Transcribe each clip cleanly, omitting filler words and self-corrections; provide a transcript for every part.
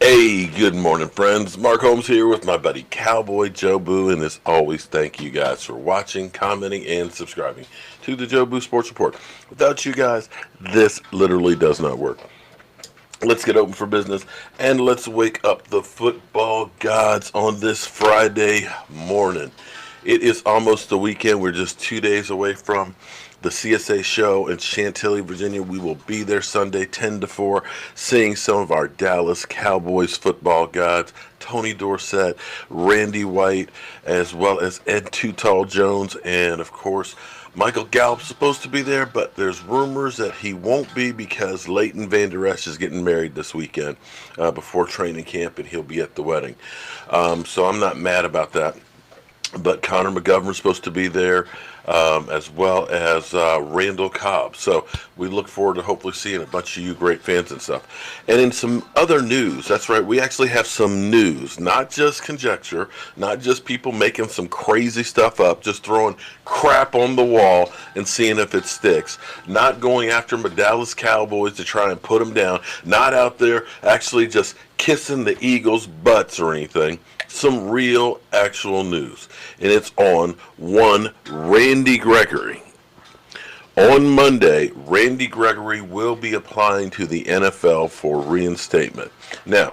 Hey, good morning, friends. Mark Holmes here with my buddy Cowboy Joe Boo, and as always, thank you guys for watching, commenting, and subscribing to the Joe Boo Sports Report. Without you guys, this literally does not work. Let's get open for business and let's wake up the football gods on this Friday morning. It is almost the weekend. We're just 2 days away from the CSA show in Chantilly, Virginia. We will be there Sunday 10 to 4, seeing some of our Dallas Cowboys football gods, Tony Dorsett, Randy White, as well as Ed Too Tall Jones, and of course, Michael Gallup's supposed to be there, but there's rumors that he won't be because Leighton Vander Esch is getting married this weekend before training camp, and he'll be at the wedding. So I'm not mad about that. But Connor McGovern's supposed to be there, as well as Randall Cobb. So we look forward to hopefully seeing a bunch of you great fans and stuff. And in some other news, that's right, we actually have some news, not just conjecture, not just people making some crazy stuff up, just throwing crap on the wall and seeing if it sticks, not going after the Dallas Cowboys to try and put them down, not out there actually just kissing the Eagles' butts or anything. Some real, actual news. And it's on one Randy Gregory. On Monday, Randy Gregory will be applying to the NFL for reinstatement. Now,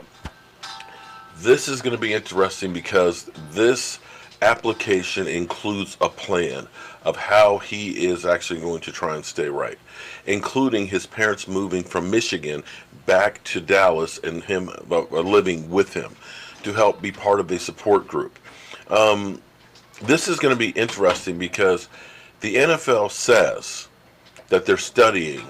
this is going to be interesting because this application includes a plan of how he is actually going to try and stay right, including his parents moving from Michigan back to Dallas and him living with him to help be part of a support group. This is going to be interesting because the NFL says that they're studying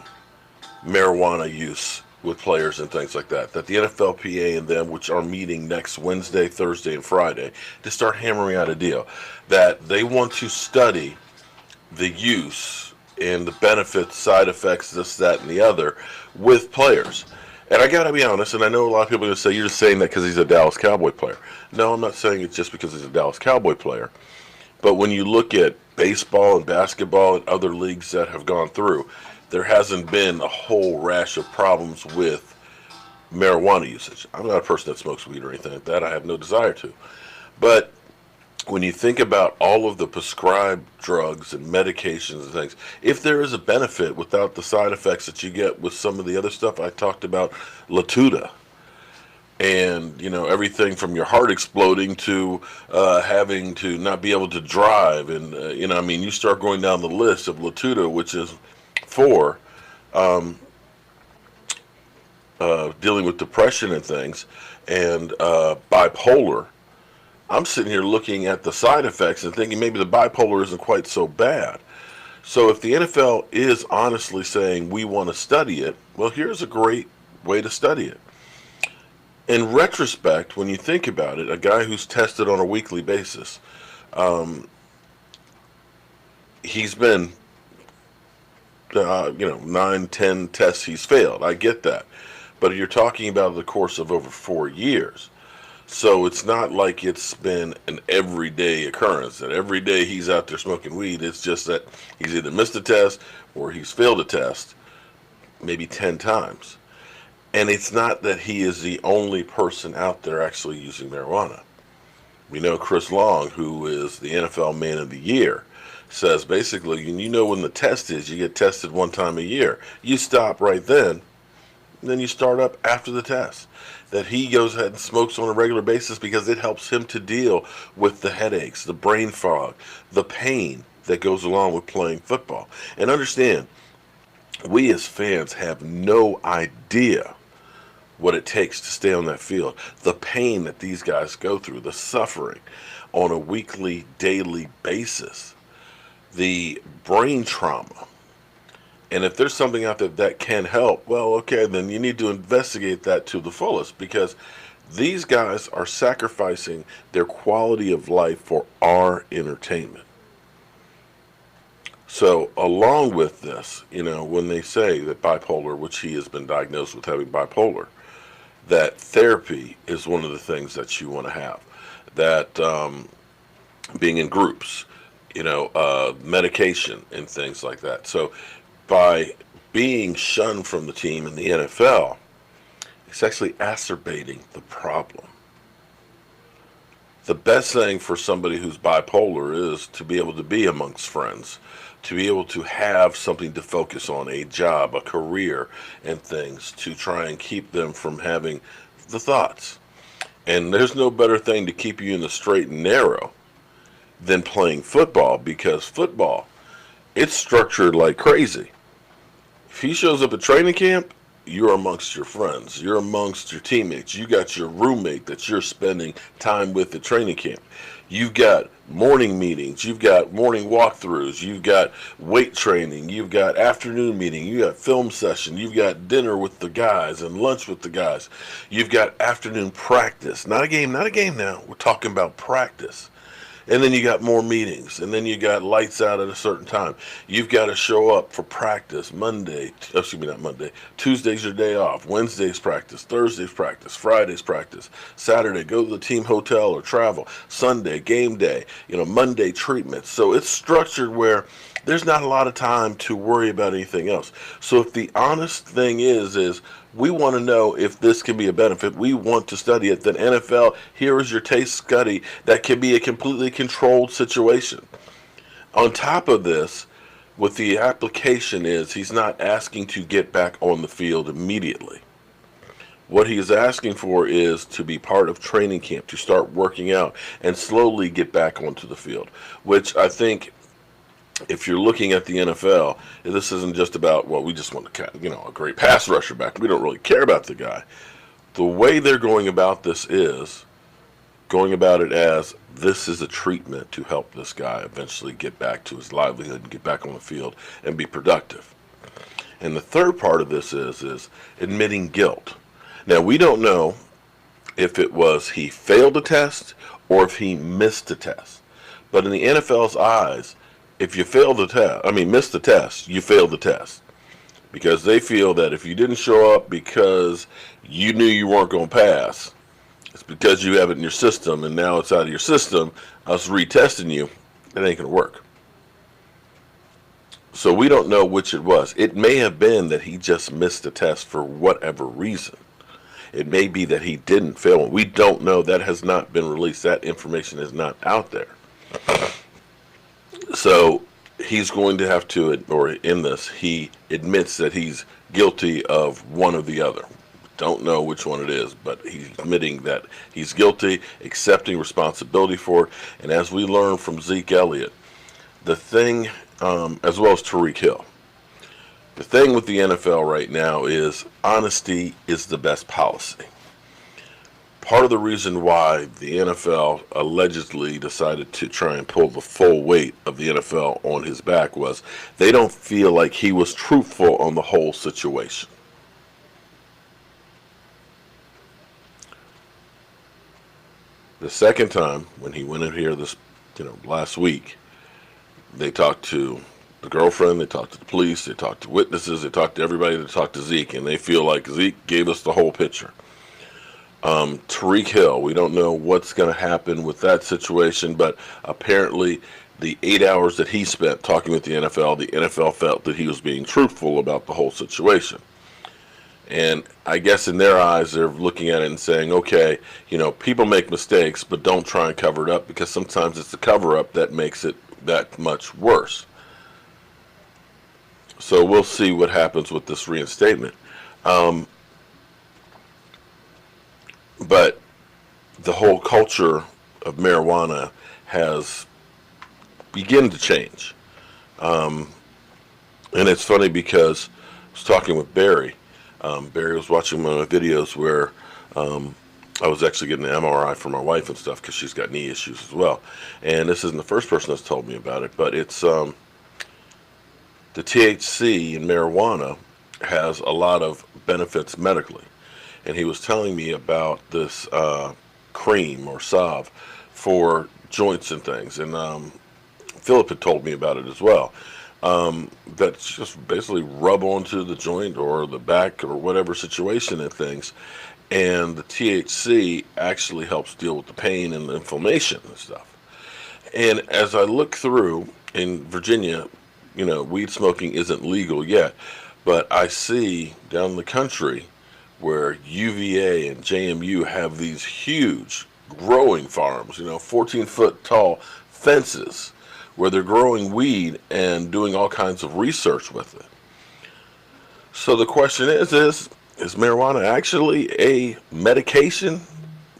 marijuana use with players and things like that. That the NFLPA and them, which are meeting next Wednesday, Thursday, and Friday, to start hammering out a deal. That they want to study the use and the benefits, side effects, this, that, and the other with players. And I got to be honest, and I know a lot of people are going to say, you're just saying that because he's a Dallas Cowboy player. No, I'm not saying it's just because he's a Dallas Cowboy player. But when you look at baseball and basketball and other leagues that have gone through, there hasn't been a whole rash of problems with marijuana usage. I'm not a person that smokes weed or anything like that. I have no desire to. But when you think about all of the prescribed drugs and medications and things, if there is a benefit without the side effects that you get with some of the other stuff I talked about, Latuda, and everything from your heart exploding to having to not be able to drive, and you start going down the list of Latuda, which is for dealing with depression and things, and bipolar. I'm sitting here looking at the side effects and thinking maybe the bipolar isn't quite so bad. So if the NFL is honestly saying we want to study it, well, here's a great way to study it. In retrospect, when you think about it, a guy who's tested on a weekly basis, he's been, 9, 10 tests he's failed. I get that. But you're talking about the course of over 4 years. So it's not like it's been an everyday occurrence, that every day he's out there smoking weed. It's just that he's either missed a test or he's failed a test maybe 10 times. And it's not that he is the only person out there actually using marijuana. We know Chris Long, who is the NFL Man of the Year, says basically, when the test is, you get tested one time a year. You stop right then you start up after the test. That he goes ahead and smokes on a regular basis because it helps him to deal with the headaches, the brain fog, the pain that goes along with playing football. And understand, we as fans have no idea what it takes to stay on that field. The pain that these guys go through, the suffering on a weekly, daily basis, the brain trauma. And if there's something out there that can help, well, okay, then you need to investigate that to the fullest, because these guys are sacrificing their quality of life for our entertainment. So along with this, when they say that bipolar, which he has been diagnosed with having bipolar, that therapy is one of the things that you want to have. That being in groups, medication and things like that. So by being shunned from the team in the NFL, It's actually exacerbating the problem. The best thing for somebody who's bipolar is to be able to be amongst friends, to be able to have something to focus on, a job, a career, and things to try and keep them from having the thoughts. And there's no better thing to keep you in the straight and narrow than playing football, because football, it's structured like crazy. If he shows up at training camp, you're amongst your friends. You're amongst your teammates. You got your roommate that you're spending time with at training camp. You've got morning meetings. You've got morning walkthroughs. You've got weight training. You've got afternoon meeting. You got film session. You've got dinner with the guys and lunch with the guys. You've got afternoon practice. Not a game, not a game now. We're talking about practice. And then you got more meetings, and then you got lights out at a certain time. You've got to show up for practice not Monday. Tuesday's your day off. Wednesday's practice. Thursday's practice. Friday's practice. Saturday, go to the team hotel or travel. Sunday, game day. Monday, treatments. So it's structured where there's not a lot of time to worry about anything else. So if the honest thing is we want to know if this can be a benefit. We want to study it. Then NFL, here is your taste study that can be a completely controlled situation. On top of this, what the application is, he's not asking to get back on the field immediately. What he is asking for is to be part of training camp, to start working out and slowly get back onto the field, which I think, if you're looking at the NFL, this isn't just about, well, we just want a great pass rusher back. We don't really care about the guy. The way they're going about this is going about it as this is a treatment to help this guy eventually get back to his livelihood and get back on the field and be productive. And the third part of this is admitting guilt. Now, we don't know if it was he failed a test or if he missed a test. But in the NFL's eyes, if you miss the test, you failed the test. Because they feel that if you didn't show up because you knew you weren't going to pass, it's because you have it in your system, and now it's out of your system, us retesting you, it ain't going to work. So we don't know which it was. It may have been that he just missed the test for whatever reason. It may be that he didn't fail. We don't know. That has not been released. That information is not out there. So he's going to have to, or in this, he admits that he's guilty of one or the other. Don't know which one it is, but he's admitting that he's guilty, accepting responsibility for it. And as we learn from Zeke Elliott, the thing, as well as Tyreek Hill, the thing with the NFL right now is honesty is the best policy. Part of the reason why the NFL allegedly decided to try and pull the full weight of the NFL on his back was they don't feel like he was truthful on the whole situation. The second time, when he went in here last week, they talked to the girlfriend, they talked to the police, they talked to witnesses, they talked to everybody, they talked to Zeke, and they feel like Zeke gave us the whole picture. Tyreek Hill, we don't know what's going to happen with that situation, but apparently the 8 hours that he spent talking with the NFL felt that he was being truthful about the whole situation. And I guess in their eyes, they're looking at it and saying, okay, people make mistakes, but don't try and cover it up, because sometimes it's the cover-up that makes it that much worse. So we'll see what happens with this reinstatement. But the whole culture of marijuana has begun to change. And it's funny because I was talking with Barry. Barry was watching one of my videos where I was actually getting an MRI for my wife and stuff because she's got knee issues as well. And this isn't the first person that's told me about it, but it's the THC in marijuana has a lot of benefits medically. And he was telling me about this cream or salve for joints and things. And Philip had told me about it as well. That's just basically rub onto the joint or the back or whatever situation and things. And the THC actually helps deal with the pain and the inflammation and stuff. And as I look through, in Virginia, weed smoking isn't legal yet. But I see down the country where UVA and JMU have these huge growing farms, 14-foot tall fences where they're growing weed and doing all kinds of research with it. So the question is marijuana actually a medication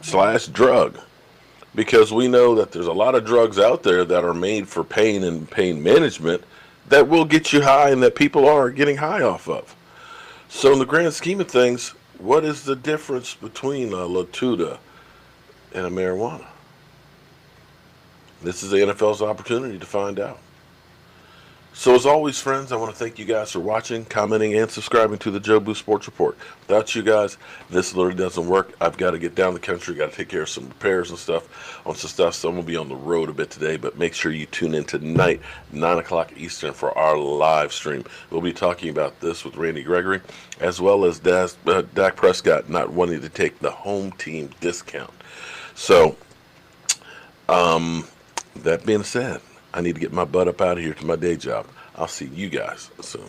slash drug? Because we know that there's a lot of drugs out there that are made for pain and pain management that will get you high and that people are getting high off of. So in the grand scheme of things, what is the difference between a Latuda and a marijuana? This is the NFL's opportunity to find out. So as always, friends, I want to thank you guys for watching, commenting, and subscribing to the Joe Boo Sports Report. Without you guys, this literally doesn't work. I've got to get down the country, got to take care of some repairs and stuff on some stuff, so I'm going to be on the road a bit today, but make sure you tune in tonight, 9 o'clock Eastern, for our live stream. We'll be talking about this with Randy Gregory, as well as Dak Prescott not wanting to take the home team discount. So, that being said, I need to get my butt up out of here to my day job. I'll see you guys soon.